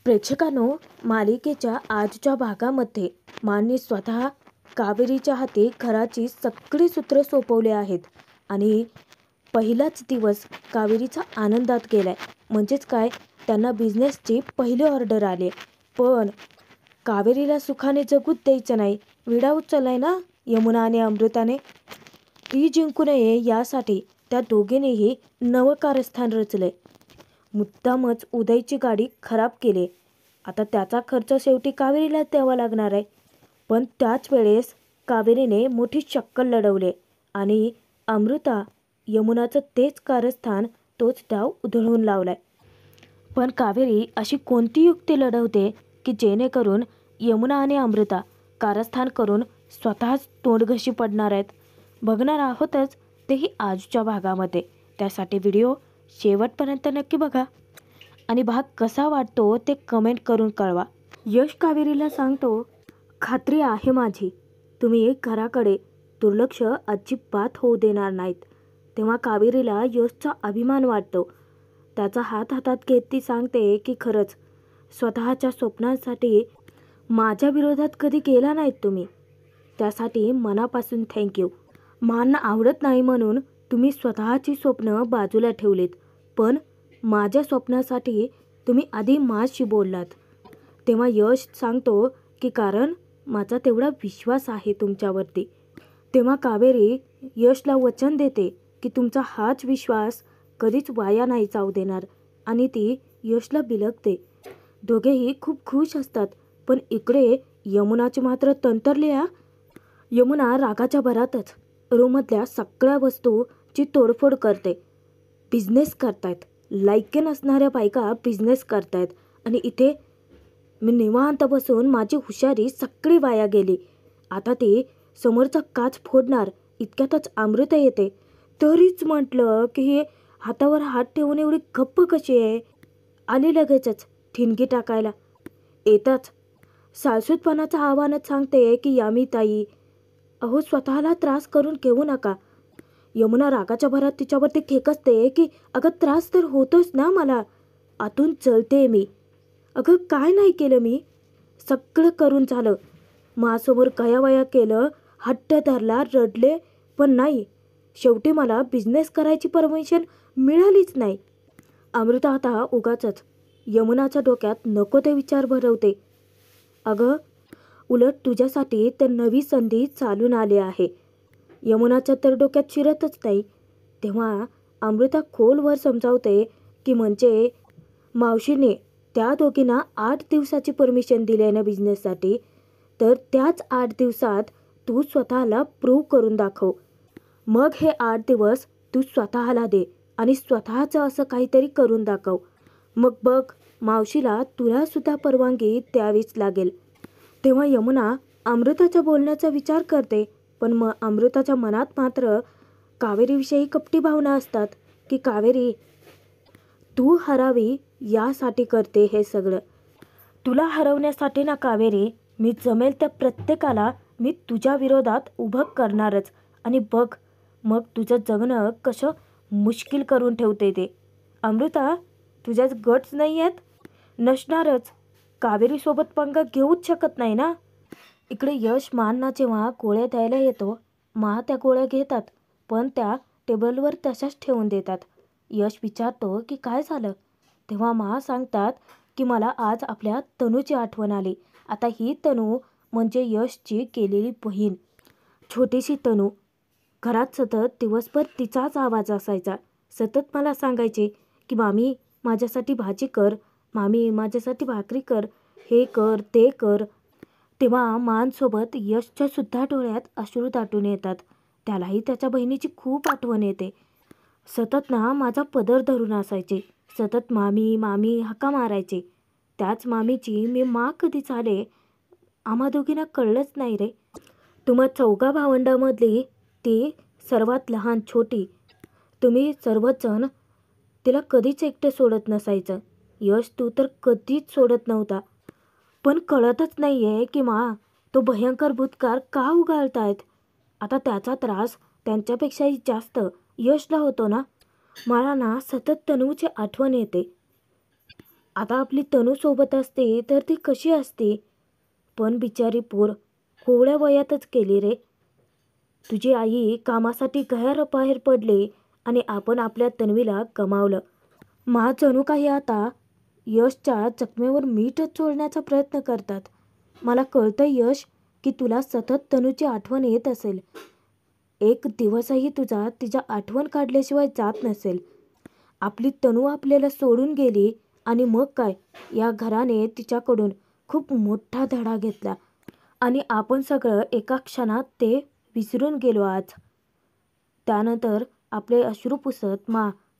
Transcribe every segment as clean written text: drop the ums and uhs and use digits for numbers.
प्रेक्षकांनो, मालिकेच्या आजच्या भागामध्ये माननी स्वतः कावेरीच्या हाती घराची सगळी सूत्र सोपवले आहेत आणि पहिलाच दिवस कावेरीचा आनंदात गेलाय. म्हणजेच काय, त्यांना बिझनेसची पहिली ऑर्डर आली. पण कावेरीला सुखाने जगूच द्यायचं नाही. विडा उचललाय ना यमुना आणि अमृताने. ती जिंकू नये यासाठी त्या दोघींनीही नवं कारस्थान रचलंय. मुद्दामच उदयची गाडी खराब केली. आता त्याचा खर्च शेवटी कावेरीलाच द्यावा लागणार आहे. पण त्याच वेळेस कावेरीने मोठी शक्कल लढवली आणि अमृता यमुनाचं तेच कारस्थान, तोच डाव उधळून लावलाय. पण कावेरी अशी कोणती युक्ती लढवते की जेणेकरून यमुना आणि अमृता कारस्थान करून स्वतःच तोंडघशी पडणार आहेत? बघणार आहोतच, तेही आजच्या भागामध्ये. त्यासाठी व्हिडिओ शेवटपर्यंत नक्की बघा आणि भाग कसा वाटतो ते कमेंट करून कळवा. यश कावेरीला सांगतो, खात्री आहे माझी, तुम्ही घराकडे दुर्लक्ष अजिबात होऊ देणार नाहीत. तेव्हा कावेरीला यशचा अभिमान वाटतो. त्याचा हात हातात घेत ती सांगते की खरंच स्वतःच्या स्वप्नांसाठी माझ्या विरोधात कधी गेला नाहीत तुम्ही. त्यासाठी मनापासून थँक्यू. मान आवडत नाही म्हणून तुम्ही स्वतःची स्वप्न बाजूला ठेवलीत, पण माझ्या स्वप्नासाठी तुम्ही आधी माझ्याशी बोललात. तेव्हा यश सांगतो की कारण माझा तेवढा विश्वास आहे तुमच्यावरती. तेव्हा कावेरी यशला वचन देते की तुमचा हाच विश्वास कधीच वाया नाही जाऊ देणार आणि ती यशला बिलगते. दोघेही खूप खुश असतात. पण इकडे यमुनाची मात्र तंतरली आहे. यमुना रागाच्या भरातच रूममधल्या सगळ्या वस्तूची तोडफोड करते. बिझनेस करतायत, लायकी नसणाऱ्या बायका बिझनेस करतायत आणि इथे मी निवांत बसून माझी हुशारी सगळी वाया गेली. आता ती समोरचा काच फोडणार इतक्यातच अमृता येते. तरीच म्हटलं की हे हातावर हात ठेवून एवढी गप्प कशी आहे. आली लगेचच ठिणगी टाकायला. येताच साळसूदपणाचं आव्हानच सांगते की यामी ताई, अहो स्वतःला त्रास करून घेऊ नका. यमुना रागाच्या भरात तिच्यावरती खेकसते की अगं त्रास तर होतोच ना मला, आतून जळते मी. अगं काय नाही केलं मी, सगळं करून झालं. माझ्यासमोर कयावया केलं, हट्ट धरला, रडले, पण नाही, शेवटी मला बिझनेस करायची परमिशन मिळालीच नाही. अमृता आता उगाचच यमुनाच्या डोक्यात नको ते विचार भरवते. अगं उलट तुझ्यासाठी तर नवी संधी चालून आली आहे. यमुनाच्या तर डोक्यात शिरतच नाही. तेव्हा अमृता खोलवर समजावते की म्हणजे मावशीने त्या दोघींना 8 दिवसाची परमिशन दिली आहे ना बिझनेससाठी, तर त्याच 8 दिवसात तू स्वतःला प्रूव्ह करून दाखव. मग हे 8 दिवस तू स्वतःला दे आणि स्वतःचं असं काहीतरी करून दाखव. मग बघ, मावशीला तुलासुद्धा परवानगी द्यावीच लागेल. तेव्हा यमुना अमृताच्या बोलण्याचा विचार करते. पण मग अमृताच्या मनात मात्र कावेरीविषयी कपटी भावना असतात की कावेरी, तू हरावी यासाठी करते हे सगळं. तुला हरवण्यासाठी ना कावेरी, मी जमेल त्या प्रत्येकाला मी तुझ्या विरोधात उभं करणारच. आणि बघ मग तुझं जगणं कसं मुश्किल करून ठेवते ते. अमृता, तुझ्याच गट्स नाही आहेत? नसणारच. कावेरीसोबत पंगा घेऊच शकत नाही ना. इकडे यश मानना जेव्हा गोळ्या द्यायला येतो, मा त्या गोळ्या घेतात पण त्या टेबलवर तशाच ठेवून देतात. यश विचारतो की काय झालं? तेव्हा मा सांगतात की मला आज आपल्या तनूची आठवण आली. आता ही तनू म्हणजे यशची केलेली बहीण, छोटीशी तनू. घरात सतत दिवसभर तिचाच आवाज असायचा. सतत मला सांगायचे की मामी माझ्यासाठी भाजी कर, मामी माझ्यासाठी भाकरी कर, हे कर ते कर. तेव्हा मानसोबत यशच्या सुद्धा डोळ्यात अश्रू दाटून येतात. त्यालाही त्याच्या बहिणीची खूप आठवण येते. सतत ना माझा पदर धरून असायचे, सतत मामी मामी हाका मारायचे. त्याच मामीची मी मा कधी झाले आम्हा दोघींना कळलंच नाही रे. तुम्हा चौघा भावंडामधली ती सर्वात लहान छोटी. तुम्ही सर्वजण तिला कधीच एकटे सोडत नसायचं. यश तू तर कधीच सोडत नव्हता. पण कळतच नाही आहे की मा, तो भयंकर भूतकार का उगाळतायत? आता त्याचा त्रास त्यांच्यापेक्षाही जास्त यशला होतो ना. मला ना सतत तनूची आठवण येते. आता आपली तनू सोबत असते तर ती कशी असते. पण बिचारी पोर कोवळ्या वयातच गेली रे. तुझी आई कामासाठी घराबाहेर पडले आणि आपण आपल्या तन्वीला गमावलं. जणू काही आता यशच्या जखमेवर मीठच चोळण्याचा प्रयत्न करतात. मला कळतं यश की तुला सतत तनूची आठवण येत असेल. एक दिवसही तुझा तिच्या आठवण काढल्याशिवाय जात नसेल. आपली तनू आपल्याला सोडून गेली आणि मग काय, या घराने तिच्याकडून खूप मोठा धडा घेतला आणि आपण सगळं एका क्षणात ते विसरून गेलो आज. त्यानंतर आपले अश्रू पुसत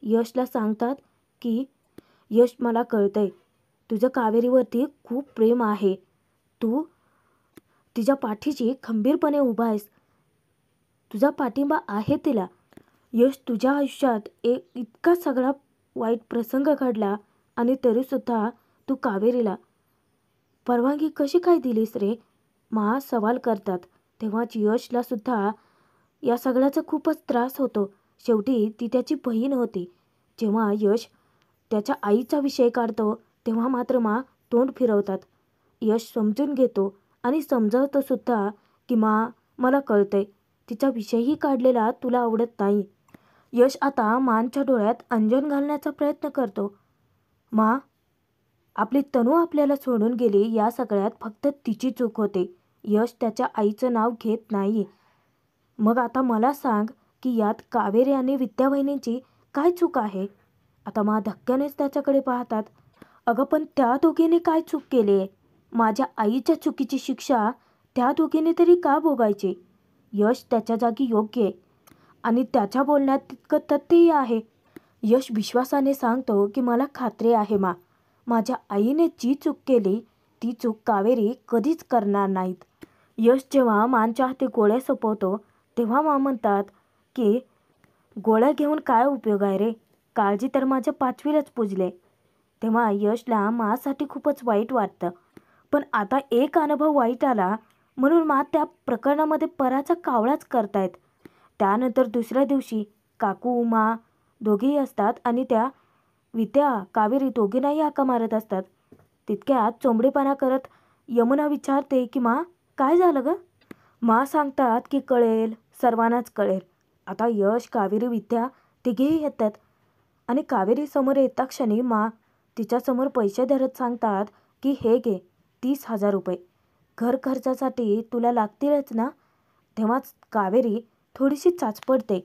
यशला सांगतात की यश, मला कळतंय तुझं कावेरीवरती खूप प्रेम आहे. तू तिच्या पाठीशी खंबीरपणे उभा आहेस. तुझा पाठिंबा आहे तिला. यश, तुझ्या आयुष्यात एक इतका सगळा वाईट प्रसंग घडला आणि तरीसुद्धा तू कावेरीला परवानगी कशी काय दिलीस रे. सवाल करतात. तेव्हाच यशला सुद्धा या सगळ्याचा खूपच त्रास होतो. शेवटी ती त्याची बहीण होती. जेव्हा यश त्याच्या आईचा विषय काढतो तेव्हा मात्र तोंड फिरवतात. यश समजून घेतो आणि समजावतो सुद्धा की मला कळतंय तिचा विषयही काढलेला तुला आवडत नाही. यश आता मानच्या डोळ्यात अंजन घालण्याचा प्रयत्न करतो. आपली तनू आपल्याला सोडून गेली, या सगळ्यात फक्त तिची चूक होते. यश त्याच्या आईचं नाव घेत नाही. मग आता मला सांग की यात कावेरी आणि विद्या वहिनींची काय चूक आहे. आता धक्क्यानेच त्याच्याकडे पाहतात. अगं पण त्या दोघींनी काय चूक केली आहे. माझ्या आईच्या चुकीची शिक्षा त्या दोघींनी तरी का भोगायची. यश त्याच्या जागी योग्य आहे आणि त्याच्या बोलण्यात तितकं तथ्यही आहे. यश विश्वासाने सांगतो की मला खात्री आहे माझ्या आईने जी चूक केली ती चूक कावेरी कधीच करणार नाहीत. यश जेव्हा मानच्या हाती गोळ्या सोपवतो तेव्हा म्हणतात की गोळ्या घेऊन काय उपयोग आहे रे, काळजी तर माझ्या 5वीलाच पुजले. तेव्हा यशला मासाठी खूपच वाईट वाटतं. पण आता एक अनुभव वाईट आला म्हणून त्या प्रकरणामध्ये पराचा कावळाच करतायत. त्यानंतर दुसऱ्या दिवशी काकू दोघेही असतात आणि त्या विद्या कावेरी दोघींनाही हाका मारत असतात. तितक्यात चोंबडेपणा करत यमुना विचारते की काय झालं ग. सांगतात की कळेल, सर्वांनाच कळेल. आता यश, कावेरी, विद्या तिघेही येतात आणि कावेरी समोर येता क्षणी तिच्यासमोर पैसे धरत सांगतात की हे घे 30,000 रुपये, घर खर्चासाठी तुला लागतीलच ना. तेव्हाच कावेरी थोडीशी चाचपडते,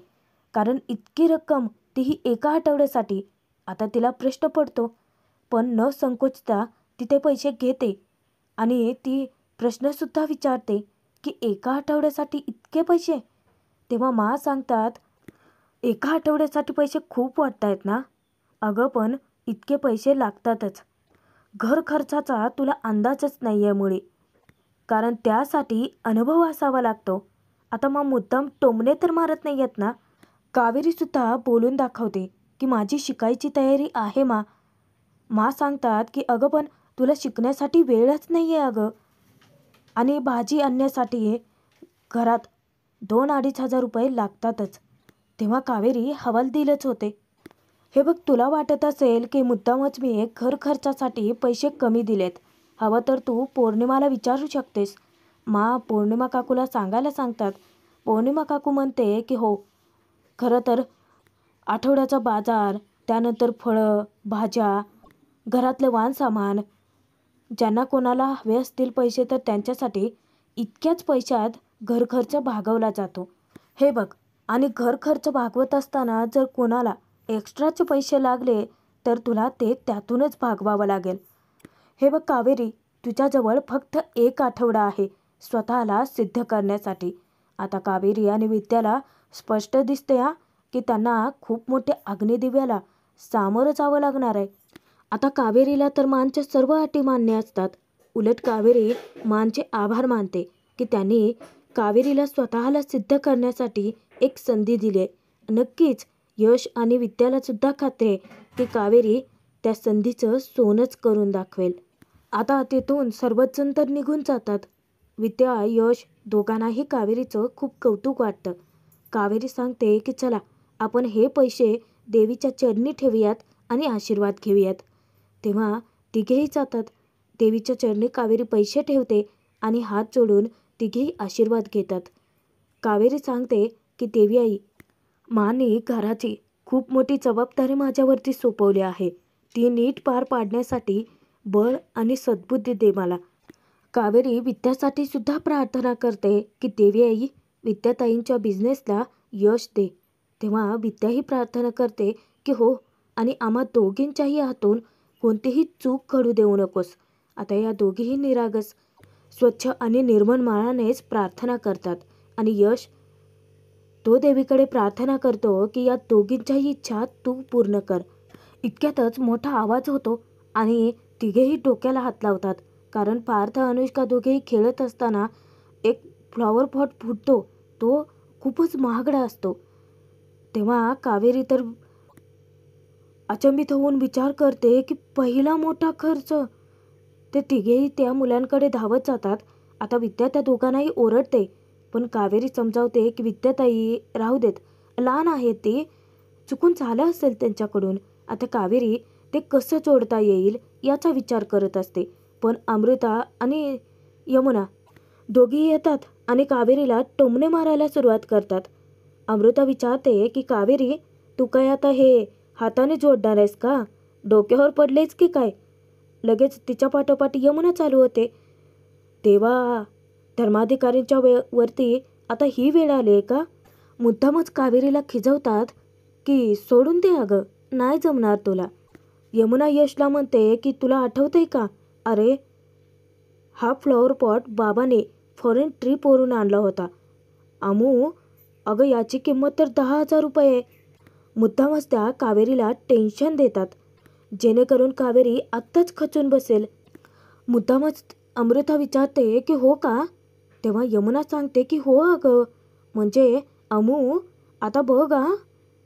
कारण इतकी रक्कम तीही एका आठवड्यासाठी. आता तिला प्रश्न पडतो, पण न संकोचता ती ते पैसे घेते आणि ती प्रश्नसुद्धा विचारते की एका आठवड्यासाठी इतके पैसे. तेव्हा सांगतात, एका आठवड्यासाठी पैसे खूप वाटतायत ना. अगं पण इतके पैसे लागतातच. घर खर्चाचा तुला अंदाजच नाही आहे मुळे, कारण त्यासाठी अनुभव असावा लागतो. आता मुद्दाम टोमणे तर मारत नाही आहेत ना. कावेरीसुद्धा बोलून दाखवते की माझी शिकायची तयारी आहे सांगतात की अगं पण तुला शिकण्यासाठी वेळच नाही आहे अगं, आणि भाजी आणण्यासाठी घरात 2-2,500 रुपये लागतातच. तेव्हा कावेरी हवालदिलच होते. हे बघ, तुला वाटत असेल की मुद्दामच मी घर खर्चासाठी पैसे कमी दिलेत. हवं तर तू पौर्णिमाला विचारू शकतेस. पौर्णिमा काकूला सांगायला सांगतात. पौर्णिमा काकू म्हणते की हो, खरं तर आठवड्याचा बाजार, त्यानंतर फळं, भाज्या, घरातलं वाणसामान, ज्यांना कोणाला हवे असतील पैसे तर त्यांच्यासाठी इतक्याच पैशात घर खर्च भागवला जातो. हे बघ, आणि घर खर्च भागवत असताना जर कोणाला एक्स्ट्राचे पैसे लागले तर तुला ते त्यातूनच भागवावं लागेल. हे बघ कावेरी, तुझ्याजवळ फक्त 1 आठवडा आहे स्वतःला सिद्ध करण्यासाठी. आता कावेरी आणि विद्याला स्पष्ट दिसते की त्यांना खूप मोठ्या अग्निदिव्याला सामोरं जावं लागणार आहे. आता कावेरीला तर मानच्या सर्व अटी मान्य असतात. उलट कावेरी मानचे आभार मानते की त्यांनी कावेरीला स्वतःला सिद्ध करण्यासाठी एक संधी दिली आहे. नक्कीच यश आणि विद्याला सुद्धा खात्री आहे की कावेरी त्या संधीचं सोनंच करून दाखवेल. आता तिथून सर्वच जण तर निघून जातात. विद्या, यश दोघांनाही कावेरीचं खूप कौतुक वाटतं. कावेरी सांगते की चला, आपण हे पैसे देवीच्या चरणी ठेवूयात आणि आशीर्वाद घेऊयात. तेव्हा तिघेही जातात. देवीच्या चरणी कावेरी पैसे ठेवते आणि हात जोडून तिघेही आशीर्वाद घेतात. कावेरी सांगते की देवी आई, माने घराची खूप मोठी जबाबदारी माझ्यावरती सोपवली आहे. ती नीट पार पाडण्यासाठी बळ आणि सद्बुद्धी दे मला. कावेरी विद्यासाठी सुद्धा प्रार्थना करते की देवी आई, विद्याताईंच्या बिझनेसला यश दे. तेव्हा विद्याही प्रार्थना करते की हो, आणि आम्हा दोघींच्याही हातून कोणतीही चूक घडू देऊ नकोस. आता या दोघीही निरागस, स्वच्छ आणि निर्मळ मनानेच प्रार्थना करतात आणि यश तो देवीकडे प्रार्थना करतो की या दोघींच्याही इच्छा तू पूर्ण कर. इतक्यातच मोठा आवाज होतो आणि तिघेही डोक्याला हात लावतात, कारण पार्थ अनुष्का दोघेही खेळत असताना एक फ्लॉवर पॉट फुटतो. तो खूपच महागडा असतो. तेव्हा कावेरी तर अचंबित होऊन विचार करते की पहिला मोठा खर्च. ते तिघेही त्या मुलांकडे धावत जातात. आता विद्या त्या दोघांनाही ओरडते, पण कावेरी समजावते की विद्याताई राहू देत, लहान आहेत ती, चुकून झालं असेल त्यांच्याकडून. आता कावेरी ते कसं जोडता येईल याचा विचार करत असते. पण अमृता आणि यमुना दोघीही येतात आणि कावेरीला टोमणे मारायला सुरुवात करतात. अमृता विचारते की कावेरी, तू काय आता हे हाताने जोडणार आहेस का? डोक्यावर पडलेच की काय? लगेच तिच्या पाठोपाठ यमुना चालू होते. तेव्हा धर्माधिकारींच्या वरती आता ही वेळ आली आहे का? मुद्दामच कावेरीला खिजवतात की सोडून दे अगं, नाही जमणार तुला. यमुना यशला म्हणते की तुला आठवतंय का? अरे, हा फ्लॉवर पॉट बाबाने फॉरेन ट्रिपवरून आणला होता. अमू, अगं याची किंमत तर 10,000 रुपये आहे. मुद्दामच त्या कावेरीला टेन्शन देतात, जेणेकरून कावेरी आत्ताच खचून बसेल. मुद्दामच अमृता विचारते की हो का? तेव्हा यमुना सांगते की हो अगं, म्हणजे अमू आता बघ हा,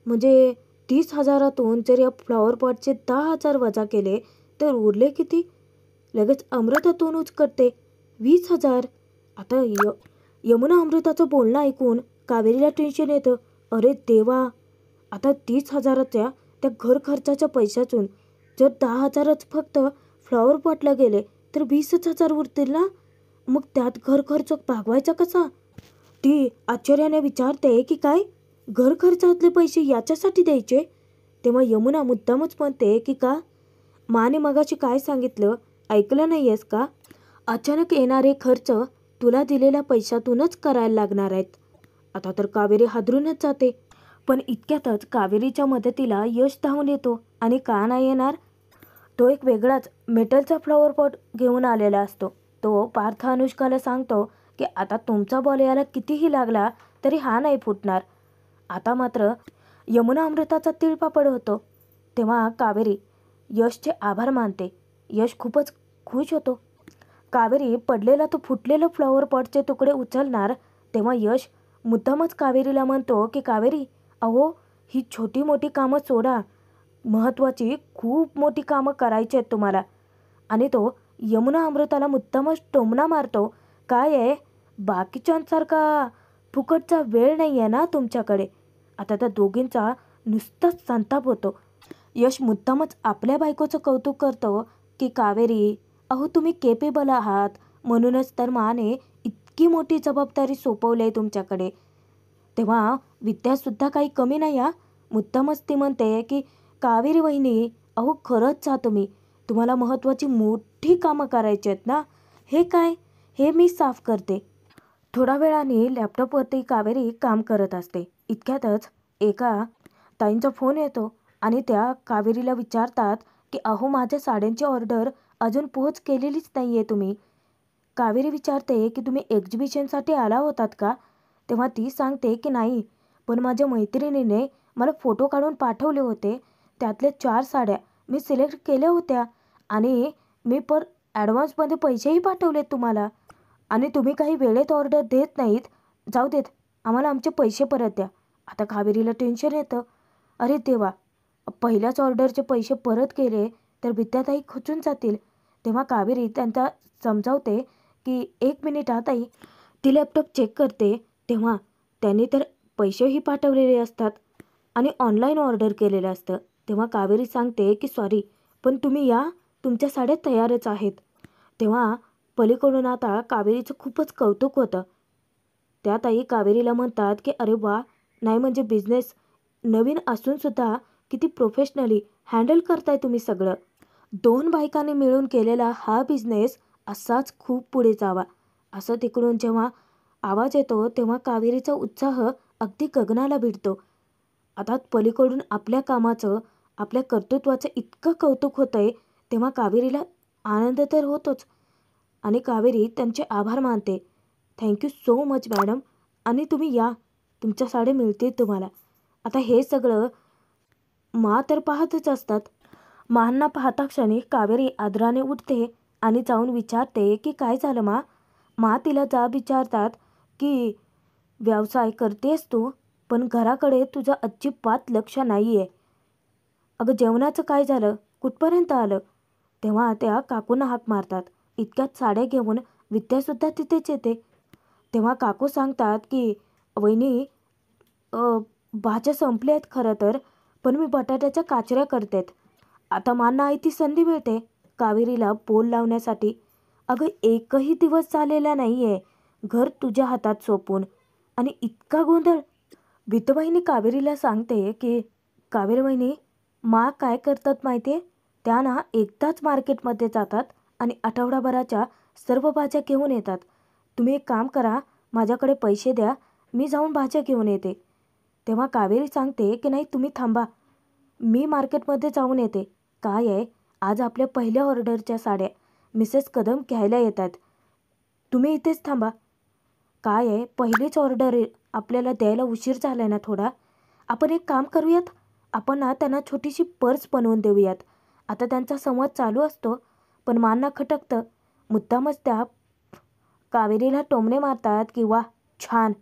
म्हणजे 30,000तून जर या फ्लॉवर पॉटचे 10,000 वजा केले तर उरले किती? लगेच अमृता तोंड उचकटते, 20,000. आता यमुना अमृताचं बोलणं ऐकून कावेरीला टेन्शन येतं. अरे देवा, आता 30,000च्या त्या घर खर्चाच्या पैशातून जर 10,000च फक्त फ्लॉवर पॉटला गेले तर 20,000 उरतील ना? मग त्यात घर खर्च भागवायचा कसा? ती आश्चर्याने विचारते की काय, घर खर्चातले पैसे याच्यासाठी द्यायचे? तेव्हा यमुना मुद्दामच म्हणते की का, माने मगाशी काय सांगितलं ऐकलं नाही आहेस का? अचानक येणारे खर्च तुला दिलेल्या पैशातूनच करायला लागणार आहेत. आता तर कावेरी हादरूनच जाते. पण इतक्यातच कावेरीच्या मदतीला यश धावून येतो. आणि का नाही येणार? तो एक वेगळाच मेटलचा फ्लॉवर पॉट घेऊन आलेला असतो. तो पार्थ अनुष्काला सांगतो की आता तुमचा बॉल याला कितीही लागला तरी हा नाही फुटणार. आता मात्र यमुना अमृताचा तिळपापड होतो. तेव्हा कावेरी यशचे आभार मानते. यश खूपच खुश होतो. कावेरी पडलेला तो फुटलेलं फ्लॉवर पॉटचे तुकडे उचलणार तेव्हा यश मुद्दामच कावेरीला म्हणतो की कावेरी, अहो ही छोटी मोठी कामं सोडा, महत्त्वाची खूप मोठी कामं करायची आहेत तुम्हाला. आणि तो यमुना अमृताला मुद्दामच टोमणा मारतो, काय आहे बाकीच्यांसारखा फुकटचा वेळ नाही आहे ना तुमच्याकडे. आता त्या दोघींचा नुसताच संताप होतो. यश मुद्दामच आपल्या बायकोचं कौतुक करतो की कावेरी, अहो तुम्ही केपेबल आहात, म्हणूनच तर माने इतकी मोठी जबाबदारी सोपवली आहे तुमच्याकडे. तेव्हा विद्यासुद्धा काही कमी नाही हा. मुद्दामच ती म्हणते की कावेरी वहिनी, अहो खरंच जा तुम्ही, तुम्हाला महत्त्वाची मोठी कामं करायची आहेत ना. हे काय, हे मी साफ करते. थोड्या वेळाने लॅपटॉपवरती कावेरी काम करत असते. इतक्यातच एका ताईंचा फोन येतो आणि त्या कावेरीला विचारतात की अहो माझ्या साड्यांची ऑर्डर अजून पोहोच केलेलीच नाही आहे तुम्ही. कावेरी विचारते की तुम्ही एक्झिबिशनसाठी आला होतात का? तेव्हा ती सांगते की नाही, पण माझ्या मैत्रिणीने मला फोटो काढून पाठवले होते. त्यातल्या 4 साड्या मी सिलेक्ट केल्या होत्या आणि मी ॲडव्हान्समध्ये पैसेही पाठवलेत तुम्हाला. आणि तुम्ही काही वेळेत ऑर्डर देत नाहीत. जाऊ देत, आम्हाला आमचे पैसे परत द्या. आता कावेरीला टेन्शन येतं. अरे देवा, पहिल्याच ऑर्डरचे पैसे परत केले तर विद्याताई खचून जातील. तेव्हा कावेरी त्यांना समजावते की 1 मिनिट हा ताई. ती लॅपटॉप चेक करते तेव्हा त्यांनी तर पैसेही पाठवलेले असतात आणि ऑनलाईन ऑर्डर केलेलं असतं. तेव्हा कावेरी सांगते की सॉरी, पण तुम्ही या, तुमच्या साड्या तयारच आहेत. तेव्हा पलीकडून आता कावेरीचं खूपच कौतुक होतं. त्या ताई कावेरीला म्हणतात की अरे वा, नाही म्हणजे बिझनेस नवीन असूनसुद्धा किती प्रोफेशनली हँडल करताय तुम्ही सगळं. 2 बायकांनी मिळून केलेला हा बिझनेस असाच खूप पुढे जावा, असं तिकडून जेव्हा आवाज येतो तेव्हा कावेरीचा उत्साह अगदी गगनाला भिडतो. आता पलीकडून आपल्या कामाचं, आपल्या कर्तृत्वाचं इतकं कौतुक होतंय तेव्हा कावेरीला आनंद तर होतोच. आणि कावेरी त्यांचे आभार मानते. थँक्यू सो मच मॅडम, आणि तुम्ही या, तुमच्या साड्या मिळतील तुम्हाला. आता हे सगळं तर पाहतच असतात. मांना पाहता क्षणी कावेरी आदराने उठते आणि जाऊन विचारते की काय झालं तिला जाब विचारतात की व्यवसाय करतेस तू, पण घराकडे तुझं अजिबात लक्ष नाही आहे. अगं जेवणाचं काय झालं, कुठपर्यंत आलं? तेव्हा त्या काकूंना हाक मारतात. इतक्यात साड्या घेऊन विद्यासुद्धा तिथेच येते. तेव्हा काकू सांगतात की वहिनी, भाज्या संपल्या आहेत खरं तर, पण मी बटाट्याच्या काचऱ्या करतेत. आता मांना ती संधी मिळते कावेरीला बोल लावण्यासाठी. अगं एकही दिवस झालेला नाही आहे घर तुझ्या हातात सोपून, आणि इतका गोंधळ. विधवाहिनी कावेरीला सांगते की कावेरी वहिनी, काय करतात माहिती आहे? त्या ना एकदाच मार्केटमध्ये जातात आणि आठवडाभराच्या सर्व भाज्या घेऊन येतात. तुम्ही एक काम करा, माझ्याकडे पैसे द्या, मी जाऊन भाज्या घेऊन येते. तेव्हा कावेरी सांगते की नाही तुम्ही थांबा, मी मार्केटमध्ये जाऊन येते. काय आहे, आज आपल्या पहिल्या ऑर्डरच्या साड्या मिसेस कदम घ्यायला येतात, तुम्ही इथेच थांबा. काय आहे, पहिलीच ऑर्डर आपल्याला द्यायला उशीर झाला ना थोडा. आपण एक काम करूयात, आपण ना त्यांना छोटीशी पर्स बनवून देऊयात. आता त्यांचा संवाद चालू असतो, पण मांना खटकतं. मुद्दामच त्या कावेरीला टोमणे मारतात की वा छान,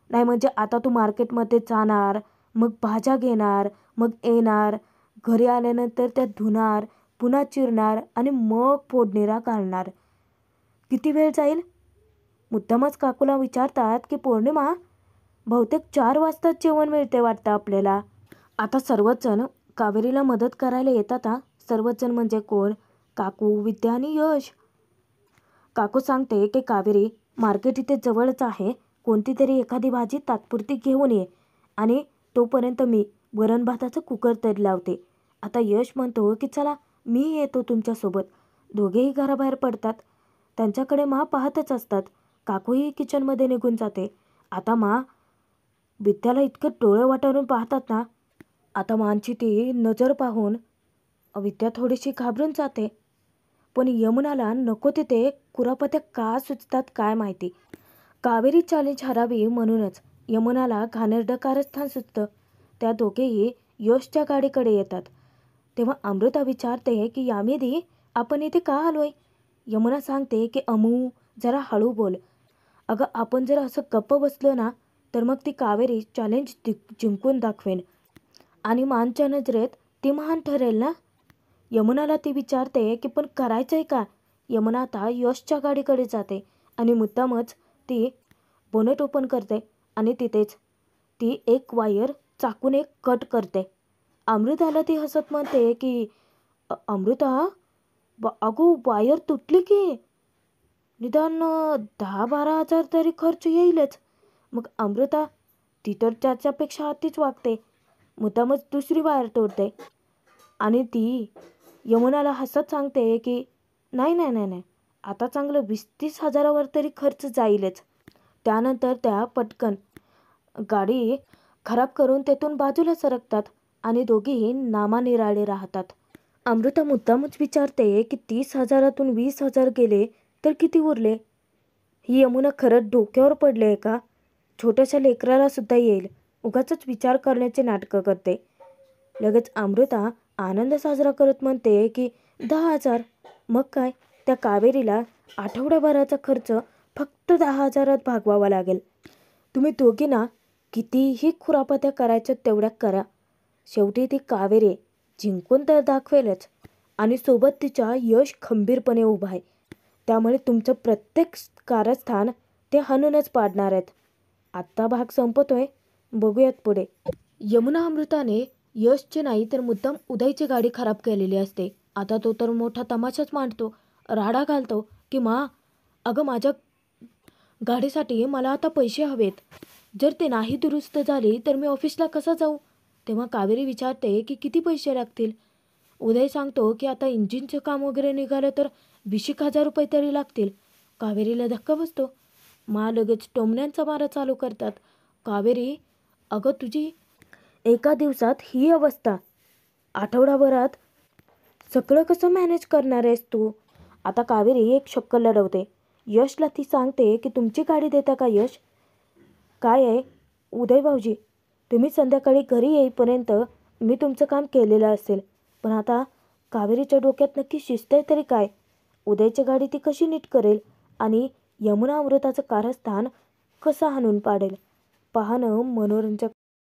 नाही म्हणजे आता तू मार्केटमध्ये जाणार, मग भाज्या घेणार, मग येणार, घरी आल्यानंतर त्या धुणार, पुन्हा चिरणार आणि मग फोडणीला घालणार, किती वेळ जाईल? मुद्दामच काकूला विचारतात की पौर्णिमा, बहुतेक 4 वाजताच जेवण मिळते वाटतं आपल्याला. आता सर्वच जण कावेरीला मदत करायला येतात. सर्वच जण म्हणजे कोण? काकू, विद्या आणि यश. काकू सांगते की कावेरी, मार्केट इथे जवळच आहे, कोणती तरी एखादी भाजी तात्पुरती घेऊन ये, आणि तोपर्यंत मी वरण भाताचं कुकर तरी लावते. आता यश म्हणतो की चला मी येतो तुमच्यासोबत. दोघेही घराबाहेर पडतात. त्यांच्याकडे पाहतच असतात. काकूही किचनमध्ये निघून जाते. आता विद्याला इतकं डोळे वाटारून पाहतात ना, आता मांची ती नजर पाहून विद्या थोडीशी घाबरून जाते. पण यमुनाला नको तिथे कुरापत्या का सुचतात काय माहिती. कावेरी चॅलेंज हरावी म्हणूनच यमुनाला घाणेरडं कारस्थान सुचतं. त्या दोघेही यशच्या गाडीकडे येतात. तेव्हा अमृता विचारते की यामिनी, आपण इथे का आलोय? यमुना सांगते की अमू, जरा हळू बोल. अगं आपण जर असं गप्प बसलो ना, तर मग ती कावेरी चॅलेंज जिंकून दाखवेन आणि मानच्या नजरेत ती महान ठरेल ना. यमुनाला ती विचारते की पण करायचंय का? यमुना आता यशच्या गाडीकडे जाते आणि मुद्दामच ती बोनेट ओपन करते आणि तिथेच ती एक वायर चाकूने कट करते. अमृताला ती हसत म्हणते की अमृता, अगो वायर तुटली की निदान 10-12 हजार तरी खर्च येईलच. मग अमृता, ती तर त्याच्यापेक्षा अतिच वागते, मुद्दामच दुसरी वायर तोडते. आणि ती यमुनाला हसत सांगते की नाही नाही नाही नाही, आता चांगलं 20-30 हजारावर तरी खर्च जाईलच. त्यानंतर त्या पटकन गाडी खराब करून तेथून बाजूला सरकतात आणि दोघीही नामानिराळे राहतात. अमृता मुद्दामच विचारते की 30 हजारातून 20 हजार गेले तर किती उरले? ही यमुना खरंच डोक्यावर पडले आहे का? छोट्याशा लेकराला सुद्धा येईल, उगाचच विचार करण्याचे नाटकं करते. लगेच अमृता आनंद साजरा करत म्हणते की 10 हजार. मग काय, त्या कावेरीला आठवड्याभराचा खर्च फक्त 10 हजारात भागवावा लागेल. तुम्ही दोघी ना कितीही खुरापत्या करायच्या तेवढ्या करा, शेवटी ती कावेरी जिंकून तर दाखवेलच, आणि सोबत तिच्या यश खंबीरपणे उभा आहे. त्यामुळे तुमचं प्रत्येक कारस्थान ते हाणूनच पाडणार आहेत. आत्ता भाग संपतोय, बघूयात पुढे. यमुना अमृताने यशची नाही तर मुद्दाम उदयची गाडी खराब केलेली असते आता तो तर मोठा तमाशाच मांडतो, राडा घालतो की मा, अगं माझ्या गाडीसाठी मला आता पैसे हवेत. जर ते नाही दुरुस्त झाली तर मी ऑफिसला कसा जाऊ? तेव्हा कावेरी विचारते की किती पैसे लागतील. उदय सांगतो की आता इंजिनचं काम वगैरे निघालं तर 20,000 रुपये तरी लागतील. कावेरीला धक्का बसतो. मा लगेच टोमण्यांचा मारा चालू करतात. कावेरी, अगं तुझी एका दिवसात ही अवस्था, आठवडाभरात सगळं कसं मॅनेज करणार आहेस तू? आता कावेरी एक शक्कल लढवते. यशला ती सांगते की तुमची गाडी देता का यश? काय आहे उदय भाऊजी, तुम्ही संध्याकाळी घरी येईपर्यंत मी तुमचं काम केलेलं असेल. पण आता कावेरीच्या डोक्यात नक्की शिस्त आहे तरी काय? उदयची गाडी ती कशी नीट करेल आणि यमुना अमृताचं कारस्थान कसं हाणून पाडेल? पाहणं मनोरंजक